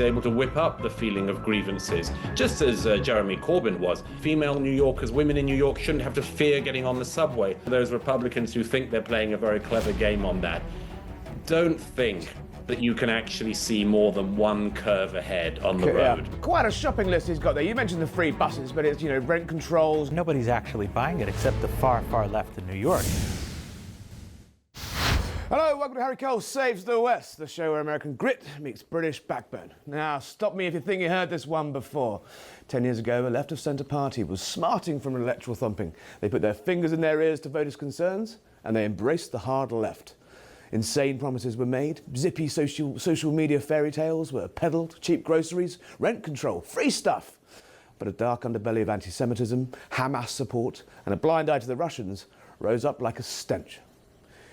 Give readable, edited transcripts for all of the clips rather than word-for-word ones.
he's able to whip up the feeling of grievances, just as Jeremy Corbyn was. Female New Yorkers, women in New York shouldn't have to fear getting on the subway. Those Republicans who think they're playing a very clever game on that don't think that you can actually see more than one curve ahead on the road. Yeah. Quite a shopping list he's got there. You mentioned the free buses, but it's, rent controls. Nobody's actually buying it except the far, far left in New York. Hello, welcome to Harry Cole Saves the West, the show where American grit meets British backbone. Now, stop me if you think you heard this one before. 10 years ago, a left-of-centre party was smarting from an electoral thumping. They put their fingers in their ears to voters' concerns, and they embraced the hard left. Insane promises were made, zippy social media fairy tales were peddled, cheap groceries, rent control, free stuff. But a dark underbelly of anti-Semitism, Hamas support, and a blind eye to the Russians rose up like a stench.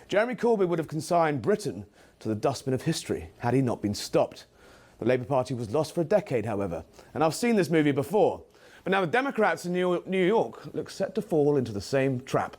Jeremy Corbyn would have consigned Britain to the dustbin of history had he not been stopped. The Labour Party was lost for a decade, however, and I've seen this movie before. But now the Democrats in New York look set to fall into the same trap.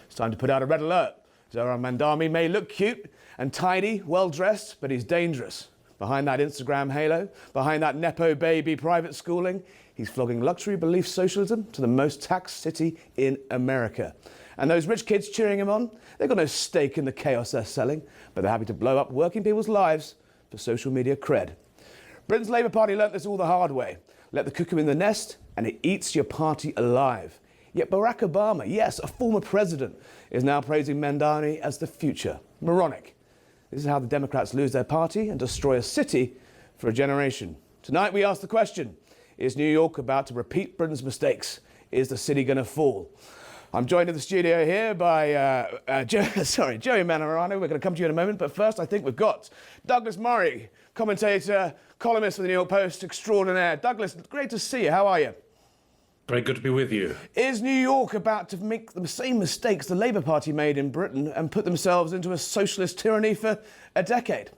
It's time to put out a red alert. Zohran Mandami may look cute and tidy, well-dressed, but he's dangerous. Behind that Instagram halo, behind that Nepo baby private schooling, he's flogging luxury belief socialism to the most taxed city in America. And those rich kids cheering him on, they've got no stake in the chaos they're selling, but they're happy to blow up working people's lives for social media cred. Britain's Labour Party learnt this all the hard way. Let the cuckoo in the nest, and it eats your party alive. Yet Barack Obama, yes, a former president, is now praising Mandani as the future. Moronic. This is how the Democrats lose their party and destroy a city for a generation. Tonight we ask the question, is New York about to repeat Britain's mistakes? Is the city going to fall? I'm joined in the studio here by Joey Manorano. We're going to come to you in a moment, but first I think we've got Douglas Murray, commentator, columnist for the New York Post extraordinaire. Douglas, great to see you. How are you? Very good to be with you. Is New York about to make the same mistakes the Labour Party made in Britain and put themselves into a socialist tyranny for a decade?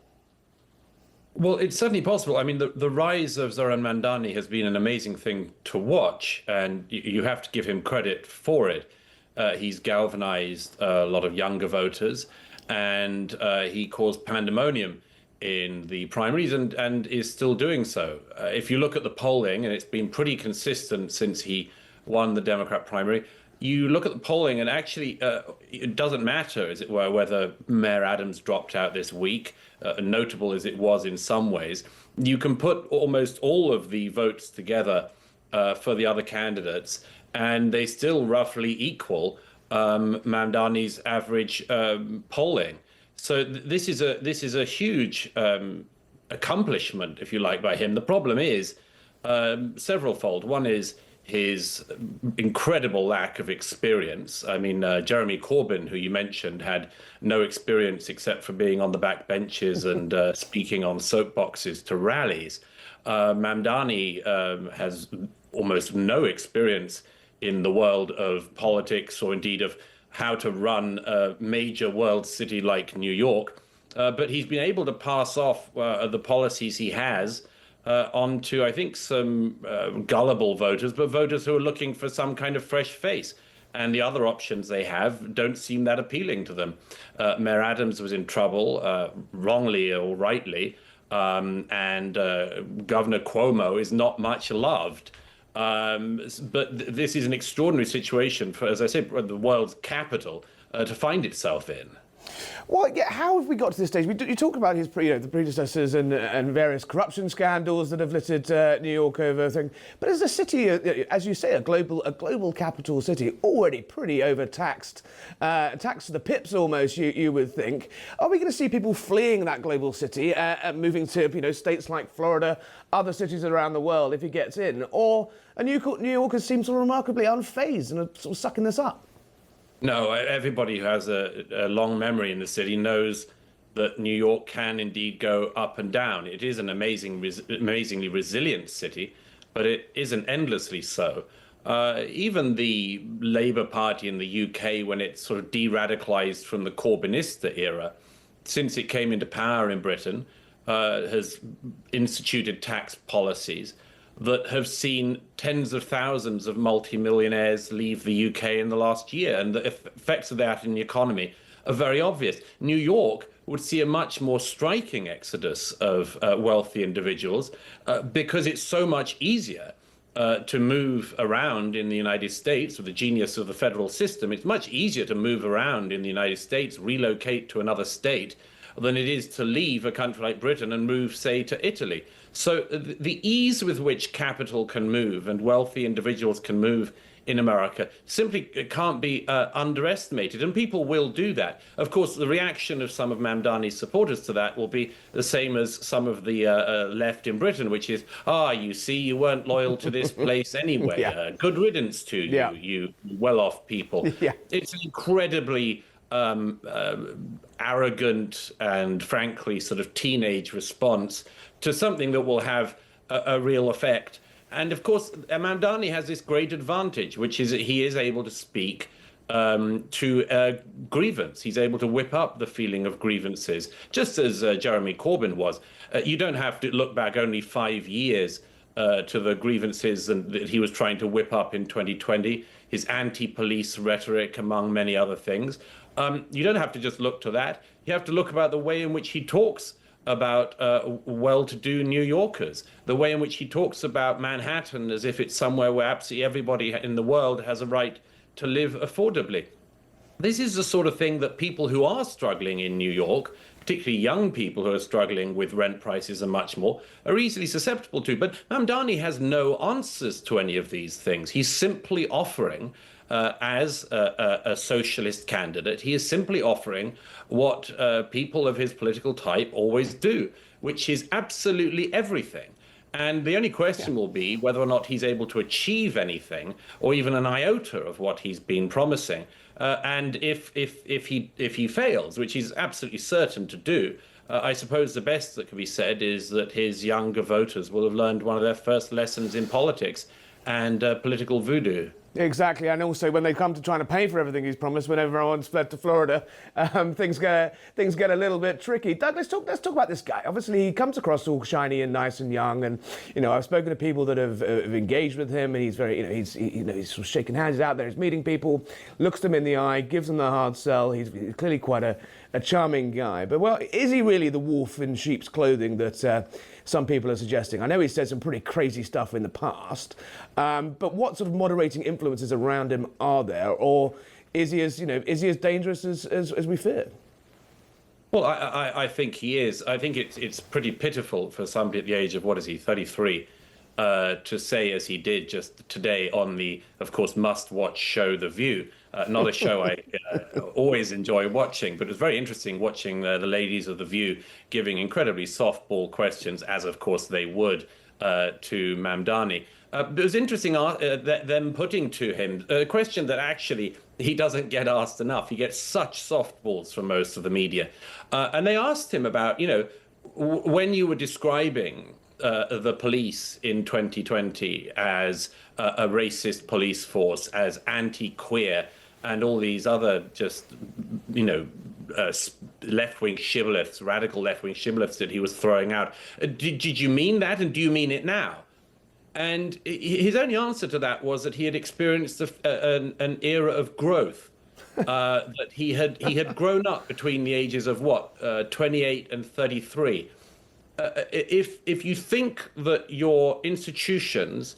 Well, it's certainly possible. I mean, the rise of Zohran Mandani has been an amazing thing to watch, and you have to give him credit for it. He's galvanized a lot of younger voters, and he caused pandemonium in the primaries and is still doing so. If you look at the polling, and it's been pretty consistent since he won the Democrat primary, you look at the polling and actually it doesn't matter, as it were, whether Mayor Adams dropped out this week, notable as it was in some ways. You can put almost all of the votes together for the other candidates, and they still roughly equal Mamdani's average polling. So this is a huge accomplishment, if you like, by him. The problem is severalfold. One is his incredible lack of experience. I mean, Jeremy Corbyn, who you mentioned, had no experience except for being on the back benches and speaking on soapboxes to rallies. Mamdani has almost no experience in the world of politics or indeed of how to run a major world city like New York. But he's been able to pass off the policies he has onto, I think, some gullible voters, but voters who are looking for some kind of fresh face. And the other options they have don't seem that appealing to them. Mayor Adams was in trouble, wrongly or rightly, and Governor Cuomo is not much loved. But this is an extraordinary situation for, as I said, the world's capital to find itself in. Well, yeah, how have we got to this stage? You talk about his, the predecessors and various corruption scandals that have littered New York over things. But as a city, as you say, a global capital city, already pretty overtaxed, taxed to the pips almost, you would think. Are we going to see people fleeing that global city, moving to states like Florida, other cities around the world if he gets in, or New Yorkers seem so remarkably unfazed and are sort of sucking this up? No, everybody who has a long memory in the city knows that New York can indeed go up and down. It is an amazingly resilient city, but it isn't endlessly so. Even the Labour Party in the UK, when it sort of de-radicalized from the Corbynista era, since it came into power in Britain, has instituted tax policies that have seen tens of thousands of multimillionaires leave the UK in the last year. And the effects of that in the economy are very obvious. New York would see a much more striking exodus of wealthy individuals because it's so much easier to move around in the United States with the genius of the federal system. It's much easier to move around in the United States, relocate to another state, than it is to leave a country like Britain and move, say, to Italy. So the ease with which capital can move and wealthy individuals can move in America simply can't be underestimated, and people will do that. Of course, the reaction of some of Mamdani's supporters to that will be the same as some of the left in Britain, which is, you see, you weren't loyal to this place anyway. Yeah. Good riddance to you, Yeah. you well-off people. Yeah. It's an incredibly arrogant and frankly sort of teenage response to something that will have a real effect. And of course, Mamdani has this great advantage, which is that he is able to speak to grievance. He's able to whip up the feeling of grievances, just as Jeremy Corbyn was. You don't have to look back only 5 years to the grievances that he was trying to whip up in 2020, his anti-police rhetoric, among many other things. You don't have to just look to that. You have to look about the way in which he talks about well-to-do New Yorkers, the way in which he talks about Manhattan as if it's somewhere where absolutely everybody in the world has a right to live affordably. This is the sort of thing that people who are struggling in New York, particularly young people who are struggling with rent prices and much more, are easily susceptible to. But Mamdani has no answers to any of these things. He's simply offering, as a socialist candidate, he is simply offering what people of his political type always do, which is absolutely everything. And the only question will be whether or not he's able to achieve anything, or even an iota of what he's been promising. And if he fails, which he's absolutely certain to do, I suppose the best that can be said is that his younger voters will have learned one of their first lessons in politics and political voodoo. Exactly, and also when they come to trying to pay for everything he's promised, when everyone's fled to Florida, things get a little bit tricky. Doug, let's talk about this guy. Obviously, he comes across all shiny and nice and young, and I've spoken to people that have engaged with him, and he's very, he's sort of shaking hands, he's out there, he's meeting people, looks them in the eye, gives them the hard sell. He's clearly quite a charming guy. But well, is he really the wolf in sheep's clothing that some people are suggesting? I know he said some pretty crazy stuff in the past, but what sort of moderating influences around him are there, or is he as dangerous as we fear? Well, I think he is. I think it's pretty pitiful for somebody at the age of, 33, to say as he did just today on the, of course, must-watch show The View. Not a show I always enjoy watching, but it was very interesting watching the ladies of The View giving incredibly softball questions, as of course they would, to Mamdani. It was interesting them putting to him a question that actually he doesn't get asked enough. He gets such softballs from most of the media. And they asked him about, when you were describing the police in 2020 as a racist police force, as anti-queer, and all these other just, left-wing shibboleths, radical left-wing shibboleths that he was throwing out. Did you mean that, and do you mean it now? And his only answer to that was that he had experienced an era of growth, that he had grown up between the ages of 28 and 33. If you think that your institutions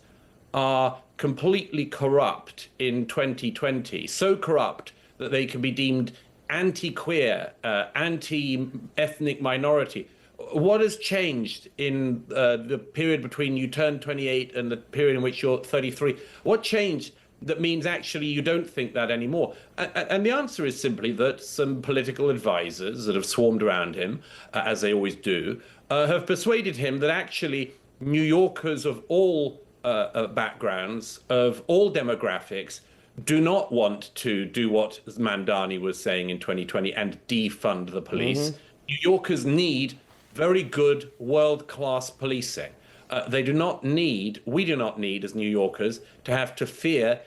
are completely corrupt in 2020, so corrupt that they can be deemed anti-queer, anti-ethnic minority, what has changed in the period between you turn 28 and the period in which you're 33? What changed that means actually you don't think that anymore? And the answer is simply that some political advisors that have swarmed around him, as they always do, have persuaded him that actually New Yorkers of all backgrounds, of all demographics, do not want to do what Mamdani was saying in 2020 and defund the police. Mm-hmm. New Yorkers need very good world-class policing. We do not need as New Yorkers to have to fear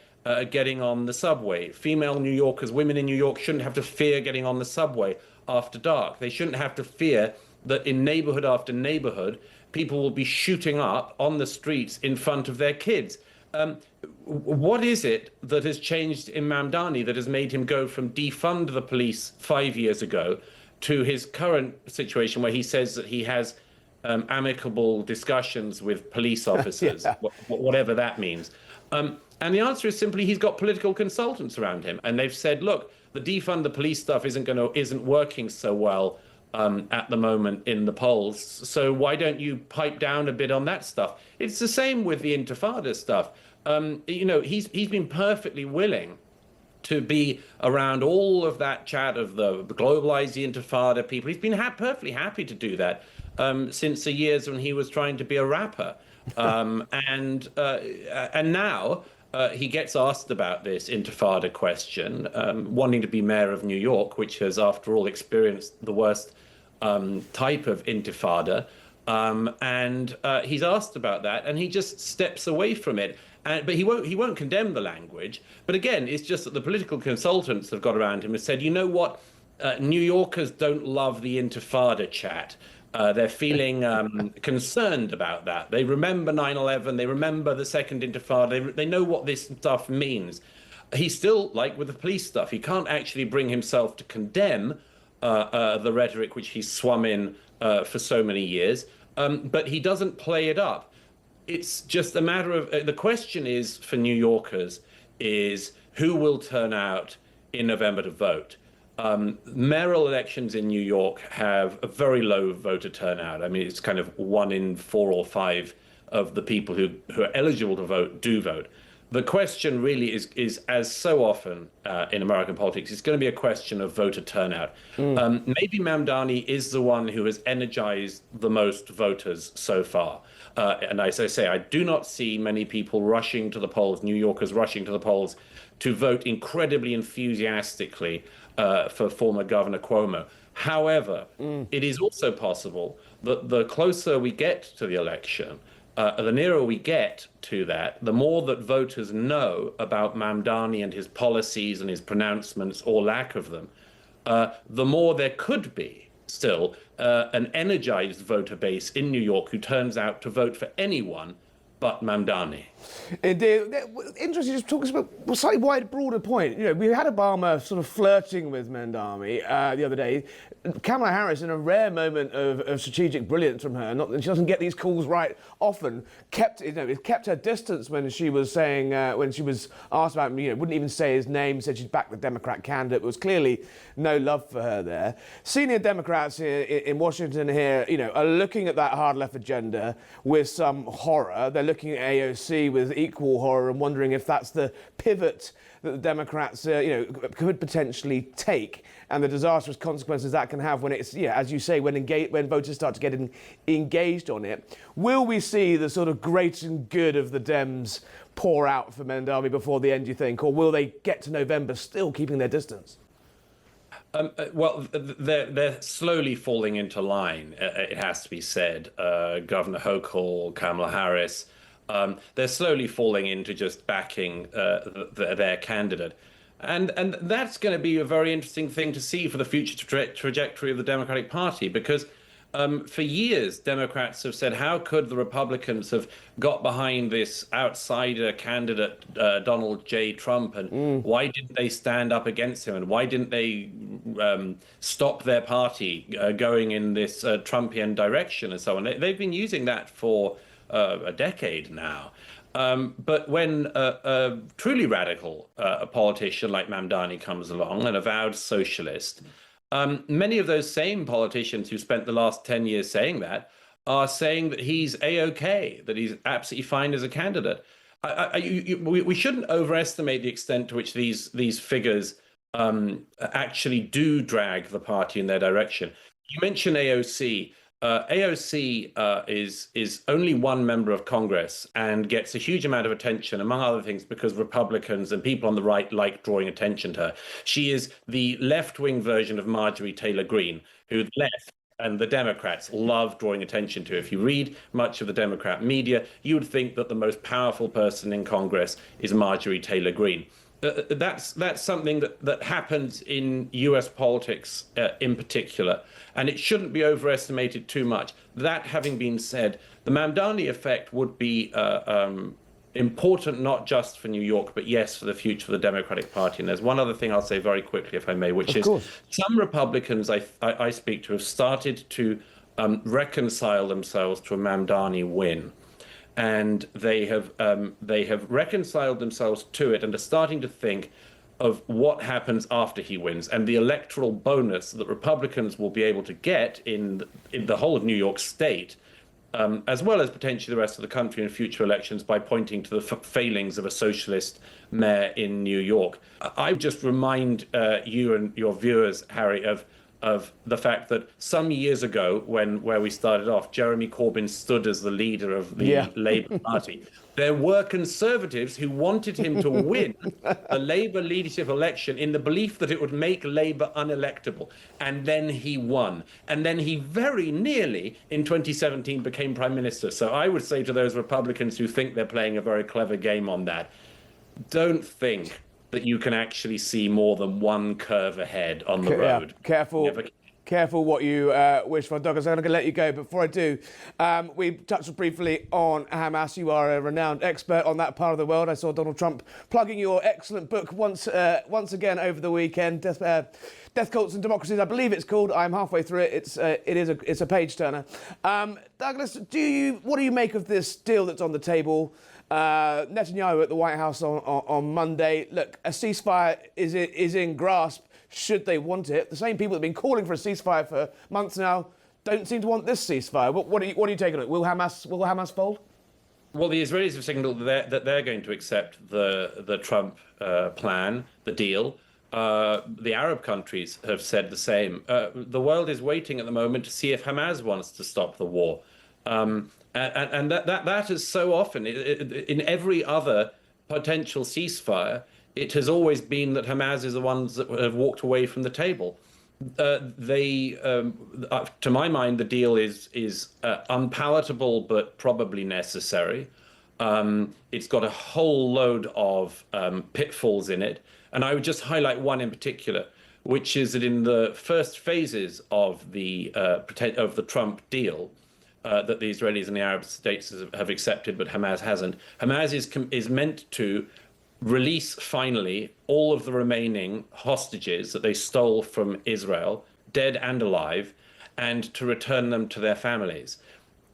getting on the subway. Female New Yorkers, women in New York shouldn't have to fear getting on the subway after dark. They shouldn't have to fear that in neighborhood after neighborhood, people will be shooting up on the streets in front of their kids. What is it that has changed in Mamdani that has made him go from defund the police 5 years ago to his current situation where he says that he has amicable discussions with police officers, Yeah. whatever that means. And the answer is simply he's got political consultants around him, and they've said, look, the defund the police stuff isn't working so well at the moment in the polls. So why don't you pipe down a bit on that stuff? It's the same with the Intifada stuff. He's been perfectly willing to be around all of that chat of the globalize the Intifada people. He's been perfectly happy to do that since the years when he was trying to be a rapper. And now he gets asked about this Intifada question, wanting to be mayor of New York, which has, after all, experienced the worst type of Intifada. And he's asked about that, and he just steps away from it. But he won't condemn the language. But again, it's just that the political consultants have got around him and said, you know what, New Yorkers don't love the Intifada chat. They're feeling concerned about that. They remember 9/11. They remember the second Intifada. They know what this stuff means. He's still, like with the police stuff, he can't actually bring himself to condemn the rhetoric which he's swum in for so many years. But he doesn't play it up. It's just a matter of the question is for New Yorkers is who will turn out in November to vote. Mayoral elections in New York have a very low voter turnout. I mean, it's kind of 1 in 4 or 5 of the people who are eligible to vote do vote. The question really is as so often in American politics, it's going to be a question of voter turnout. Maybe Mamdani is the one who has energized the most voters so far. And as I say, I do not see many people rushing to the polls, New Yorkers rushing to the polls to vote incredibly enthusiastically for former Governor Cuomo. However, it is also possible that the closer we get to the election, the nearer we get to that, the more that voters know about Mamdani and his policies and his pronouncements or lack of them, the more there could be still an energized voter base in New York who turns out to vote for anyone but Mamdani. Indeed. Interesting, just talking about a slightly broader point. You know, we had Obama sort of flirting with Mandami the other day. Kamala Harris, in a rare moment of strategic brilliance from her, not that she doesn't get these calls right often, kept her distance when she was saying, when she was asked about him, wouldn't even say his name, said she'd back the Democrat candidate. It was clearly no love for her there. Senior Democrats in Washington here, are looking at that hard left agenda with some horror. They're looking at AOC with equal horror and wondering if that's the pivot that the Democrats, could potentially take, and the disastrous consequences that can have when it's, as you say, when voters start to get engaged on it. Will we see the sort of great and good of the Dems pour out for Mandami before the end, you think, or will they get to November still keeping their distance? Well, they're slowly falling into line, it has to be said. Governor Hochul, Kamala Harris, they're slowly falling into just backing their candidate. And that's going to be a very interesting thing to see for the future trajectory of the Democratic Party, because for years, Democrats have said, how could the Republicans have got behind this outsider candidate, Donald J. Trump, and why didn't they stand up against him, and why didn't they stop their party going in this Trumpian direction and so on? They've been using that for a decade now. But when a truly radical politician like Mamdani comes along, an avowed socialist, many of those same politicians who spent the last 10 years saying that are saying that he's A-OK, that he's absolutely fine as a candidate. We shouldn't overestimate the extent to which these figures actually do drag the party in their direction. You mentioned AOC. AOC is only one member of Congress and gets a huge amount of attention, among other things, because Republicans and people on the right like drawing attention to her. She is the left-wing version of Marjorie Taylor Greene, who the left and the Democrats love drawing attention to. If you read much of the Democrat media, you would think that the most powerful person in Congress is Marjorie Taylor Greene. That's something that happens in US politics in particular, and it shouldn't be overestimated too much. That having been said, the Mamdani effect would be important not just for New York, but yes, for the future of the Democratic Party. And there's one other thing I'll say very quickly, if I may, which is some Republicans I speak to have started to reconcile themselves to a Mamdani win. And they have reconciled themselves to it and are starting to think of what happens after he wins and the electoral bonus that Republicans will be able to get in the whole of New York State, as well as potentially the rest of the country in future elections, by pointing to the failings of a socialist mayor in New York. I would just remind you and your viewers, Harry, of the fact that some years ago, where we started off, Jeremy Corbyn stood as the leader of the Labour Party. There were conservatives who wanted him to win the Labour leadership election in the belief that it would make Labour unelectable. And then he won. And then he very nearly, in 2017, became Prime Minister. So I would say to those Republicans who think they're playing a very clever game on that, don't think that you can actually see more than one curve ahead on the road. Careful what you wish for. Douglas, I'm going to let you go. Before I do, we touched briefly on Hamas. You are a renowned expert on that part of the world. I saw Donald Trump plugging your excellent book once again over the weekend, Death Cults and Democracies, I believe it's called. I'm halfway through it. It's a page turner. Douglas, what do you make of this deal that's on the table? Netanyahu at the White House on Monday. Look, a ceasefire is in grasp, should they want it. The same people that have been calling for a ceasefire for months now don't seem to want this ceasefire. What are you taking on it? Will Hamas fold? Well, the Israelis have signaled that they're going to accept the Trump plan, the deal. The Arab countries have said the same. The world is waiting at the moment to see if Hamas wants to stop the war. And that is so often in every other potential ceasefire, it has always been that Hamas is the ones that have walked away from the table. To my mind, the deal is unpalatable but probably necessary. It's got a whole load of pitfalls in it, and I would just highlight one in particular, which is that in the first phases of the Trump deal, that the Israelis and the Arab states have accepted, but Hamas hasn't. Hamas is meant to release finally all of the remaining hostages that they stole from Israel, dead and alive, and to return them to their families.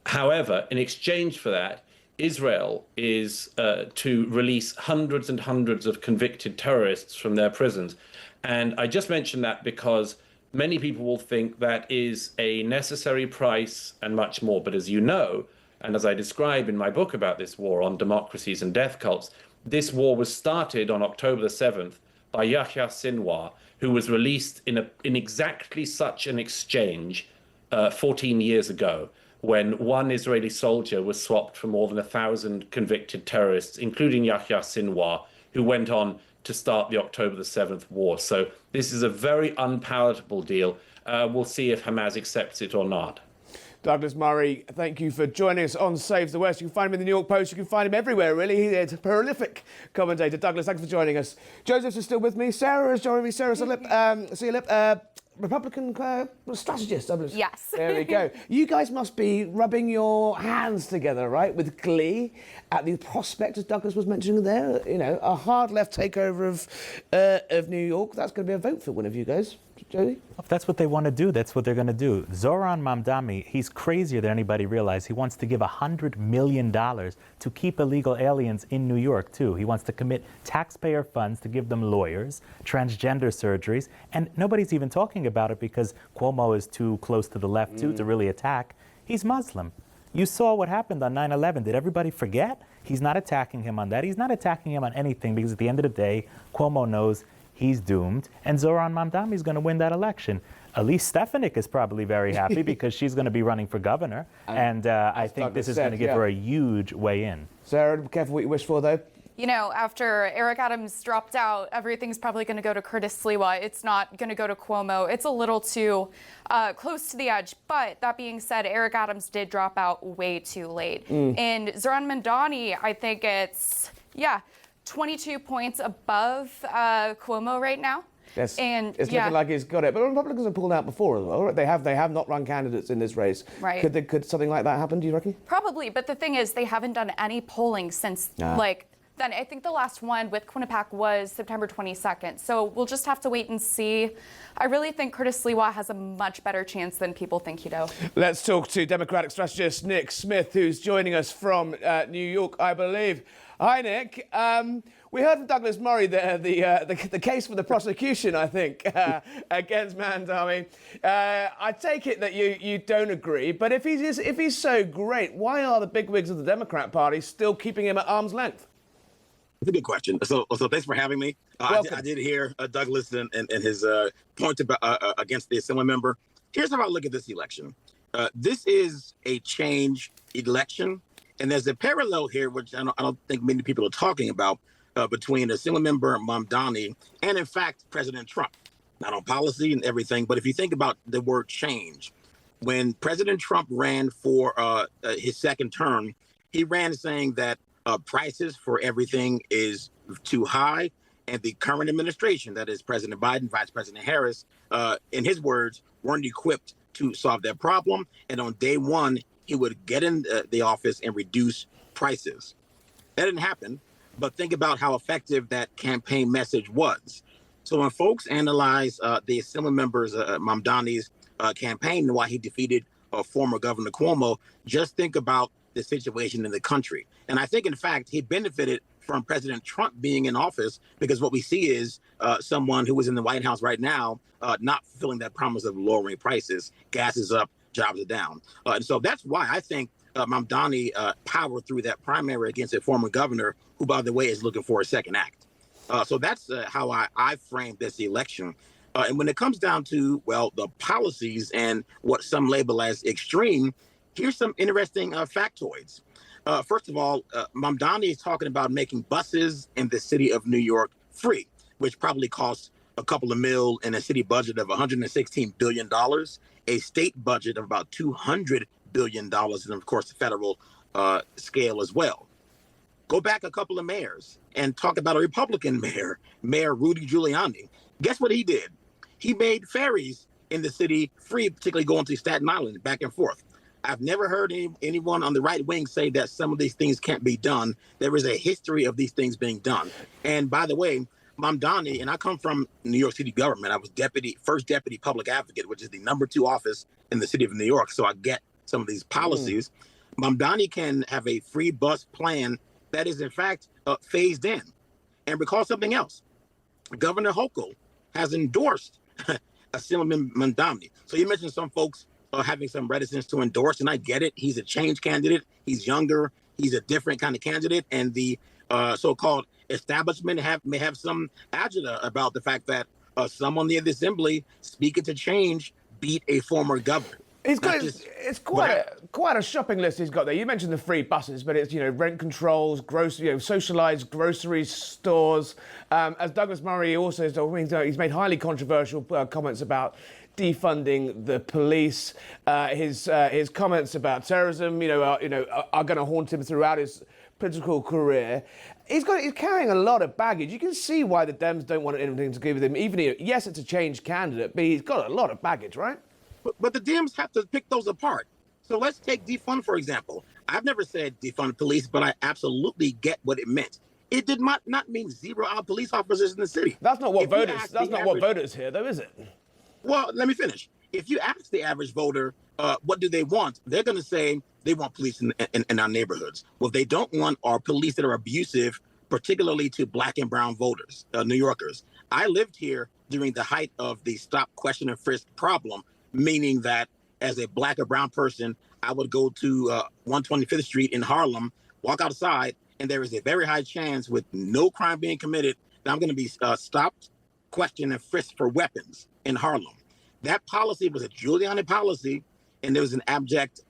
However, in exchange for that, Israel is to release hundreds and hundreds of convicted terrorists from their prisons. And I just mention that because many people will think that is a necessary price and much more. But as you know, and as I describe in my book about this war on democracies and death cults, this war was started on October the 7th by Yahya Sinwar, who was released in exactly such an exchange 14 years ago, when one Israeli soldier was swapped for more than 1,000 convicted terrorists, including Yahya Sinwar, who went on to start the October the 7th war. So this is a very unpalatable deal. We'll see if Hamas accepts it or not. Douglas Murray, thank you for joining us on Save the West. You can find him in the New York Post. You can find him everywhere, really. He's a prolific commentator. Douglas, thanks for joining us. Joseph is still with me. Sarah is joining me. Sarah Salip, Republican strategist, Douglas. Yes. There we go. You guys must be rubbing your hands together, right, with glee at the prospect, as Douglas was mentioning there, a hard left takeover of New York. That's going to be a vote for one of you guys. Jody? If that's what they want to do, that's what they're going to do. Zohran Mamdani, he's crazier than anybody realized. He wants to give $100 million to keep illegal aliens in New York, too. He wants to commit taxpayer funds to give them lawyers, transgender surgeries, and nobody's even talking about it because Cuomo is too close to the left, too, to really attack. He's Muslim. You saw what happened on 9/11. Did everybody forget? He's not attacking him on that. He's not attacking him on anything because at the end of the day, Cuomo knows he's doomed, and Zohran Mamdani is going to win that election. Elise Stefanik is probably very happy because she's going to be running for governor, and I think this is going to give her a huge way in. Sarah, be careful what you wish for, though. After Eric Adams dropped out, everything's probably going to go to Curtis Sliwa. It's not going to go to Cuomo. It's a little too close to the edge. But that being said, Eric Adams did drop out way too late. And Zohran Mamdani, I think it's, 22 points above Cuomo right now. Yes, And it's looking like he's got it. But Republicans have pulled out before as well. Right? They have not run candidates in this race. Right. Could something like that happen, do you reckon? Probably, but the thing is, they haven't done any polling since then. I think the last one with Quinnipiac was September 22nd. So we'll just have to wait and see. I really think Curtis Sliwa has a much better chance than people think he does. Let's talk to Democratic strategist Nick Smith, who's joining us from New York, I believe. Hi, Nick. We heard from Douglas Murray there, the case for the prosecution, I think, against Mandami. I take it that you don't agree, but if he's so great, why are the bigwigs of the Democrat Party still keeping him at arm's length? It's a good question. So thanks for having me. I did hear Douglas and his point about, against the Assembly member. Here's how I look at this election. This is a change election, and there's a parallel here, which I don't think many people are talking about, between Assembly member Mamdani and, in fact, President Trump. Not on policy and everything, but if you think about the word change, when President Trump ran for his second term, he ran saying that prices for everything is too high, and the current administration, that is President Biden, Vice President Harris, in his words, weren't equipped to solve that problem. And on day one, he would get in the office and reduce prices. That didn't happen, but think about how effective that campaign message was. So when folks analyze the Assembly members, Mamdani's campaign and why he defeated former Governor Cuomo, just think about the situation in the country. And I think, in fact, he benefited from President Trump being in office, because what we see is someone who is in the White House right now not fulfilling that promise of lowering prices. Gas is up, jobs are down. And so that's why I think Mamdani powered through that primary against a former governor who, by the way, is looking for a second act. So that's how I frame this election. And when it comes down to, well, the policies and what some label as extreme, here's some interesting factoids. First of all, Mamdani is talking about making buses in the city of New York free, which probably costs a couple of mil in a city budget of $116 billion, a state budget of about $200 billion, and of course, the federal scale as well. Go back a couple of mayors and talk about a Republican mayor, Mayor Rudy Giuliani. Guess what he did? He made ferries in the city free, particularly going to Staten Island, back and forth. I've never heard anyone on the right wing say that some of these things can't be done. There is a history of these things being done. And by the way, Mamdani, and I come from New York City government. I was first deputy public advocate, which is the #2 office in the city of New York. So I get some of these policies. Mamdani can have a free bus plan that is, in fact, phased in. And recall something else. Governor Hochul has endorsed Assemblyman Mandami. So you mentioned some folks having some reticence to endorse, and I get it. He's a change candidate. He's younger. He's a different kind of candidate. And the so-called establishment may have some agita about the fact that someone in the assembly speaking to change beat a former governor. He's got it's quite a shopping list he's got there. You mentioned the free buses, but it's rent controls, socialized grocery stores. As Douglas Murray also he's made highly controversial comments about defunding the police. His comments about terrorism, are going to haunt him throughout his political career. He's carrying a lot of baggage. You can see why the Dems don't want anything to do with him. Yes, it's a change candidate, but he's got a lot of baggage, right? But the Dems have to pick those apart. So let's take defund, for example. I've never said defund police, but I absolutely get what it meant. It did not mean zero out police officers in the city. That's not what voters. That's not what voters hear, though, is it? Well, let me finish. If you ask the average voter, what do they want? They're going to say they want police in our neighborhoods. What they don't want are police that are abusive, particularly to Black and brown voters, New Yorkers. I lived here during the height of the stop, question, and frisk problem, meaning that as a Black or brown person, I would go to 125th Street in Harlem, walk outside, and there is a very high chance with no crime being committed that I'm going to be stopped, questioned, and frisked for weapons in Harlem. That policy was a Giuliani policy, and there was an abject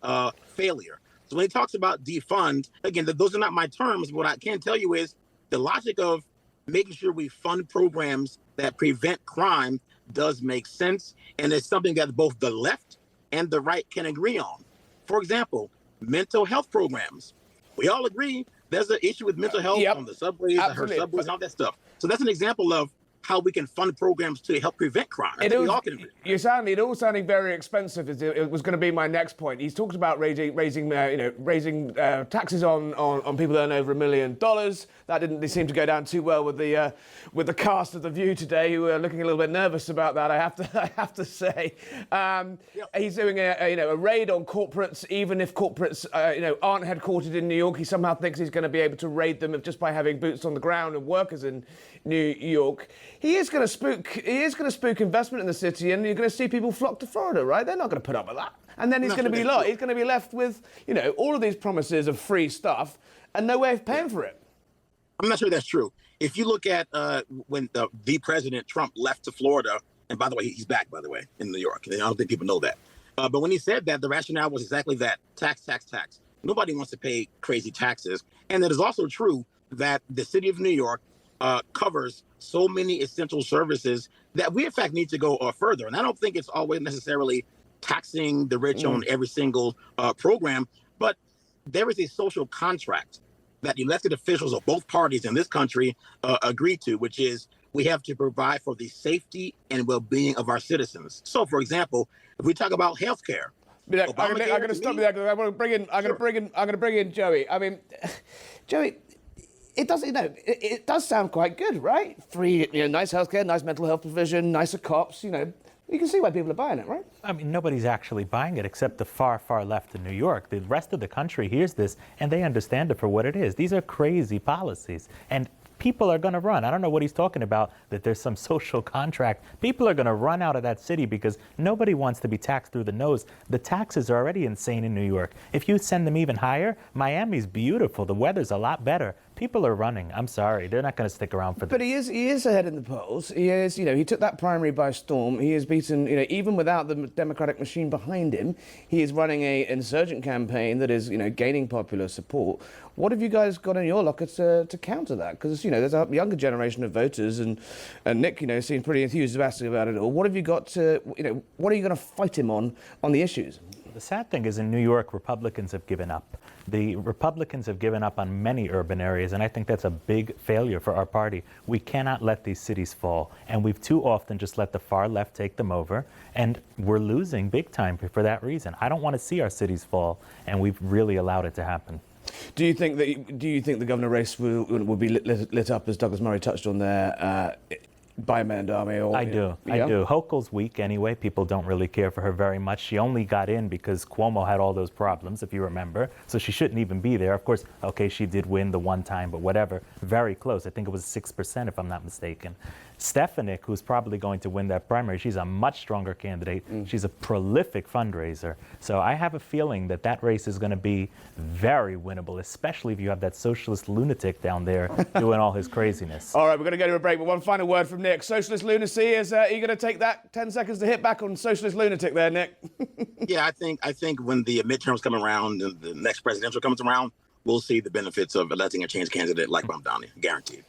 failure. So when he talks about defund, again, those are not my terms. What I can tell you is the logic of making sure we fund programs that prevent crime does make sense, and it's something that both the left and the right can agree on. For example, mental health programs. We all agree there's an issue with mental health on the subways, her subways, and all that stuff. So that's an example of how we can fund programs to help prevent crime. It all sounding very expensive. It was going to be my next point. He's talked about raising taxes on people that earn over $1 million. That didn't seem to go down too well with the cast of The View today, who are looking a little bit nervous about that. I have to say. He's doing a raid on corporates, even if corporates aren't headquartered in New York. He somehow thinks he's going to be able to raid them just by having boots on the ground and workers in New York. He is going to spook investment in the city, and you're going to see people flock to Florida, right? They're not going to put up with that. And then he's going to be left with all of these promises of free stuff and no way of paying for it. I'm not sure that's true. If you look at when the President Trump left to Florida, and by the way, he's back, by the way, in New York. I don't think people know that. But when he said that, the rationale was exactly that: tax, tax, tax. Nobody wants to pay crazy taxes. And it is also true that the city of New York covers so many essential services that we, in fact, need to go further. And I don't think it's always necessarily taxing the rich on every single program, but there is a social contract that elected officials of both parties in this country agree to, which is we have to provide for the safety and well-being of our citizens. So, for example, if we talk about health care, I'm going to stop you there because I'm going to bring in Joey. I mean, Joey, it does sound quite good, right? Free, nice healthcare, nice mental health provision, nicer cops. You can see why people are buying it, right? I mean, nobody's actually buying it except the far, far left in New York. The rest of the country hears this and they understand it for what it is. These are crazy policies, and people are going to run. I don't know what he's talking about, that there's some social contract. People are going to run out of that city because nobody wants to be taxed through the nose. The taxes are already insane in New York. If you send them even higher, Miami's beautiful. The weather's a lot better. People are running. I'm sorry. They're not going to stick around for this. But he is ahead in the polls. He is, he took that primary by storm. He has beaten, even without the Democratic machine behind him, he is running an insurgent campaign that is, gaining popular support. What have you guys got in your locker to counter that? Because, there's a younger generation of voters, and Nick, seems pretty enthusiastic about it all. What have you got to, what are you going to fight him on the issues? The sad thing is in New York, Republicans have given up. The Republicans have given up on many urban areas, and I think that's a big failure for our party. We cannot let these cities fall, and we've too often just let the far left take them over, and we're losing big time for that reason. I don't want to see our cities fall, and we've really allowed it to happen. Do you think the governor race will be lit up, as Douglas Murray touched on there, by Mandami? I do. Hochul's weak anyway. People don't really care for her very much. She only got in because Cuomo had all those problems, if you remember. So she shouldn't even be there. Of course, okay, she did win the one time, but whatever. Very close. I think it was 6%, if I'm not mistaken. Stefanik, who's probably going to win that primary, she's a much stronger candidate. She's a prolific fundraiser. So I have a feeling that race is going to be very winnable, especially if you have that socialist lunatic down there doing all his craziness. All right, we're going to go to a break, but one final word from Nick. Socialist lunacy, are you going to take that 10 seconds to hit back on socialist lunatic there, Nick? Yeah, I think when the midterms come around and the next presidential comes around, we'll see the benefits of electing a change candidate like Mamdani, guaranteed.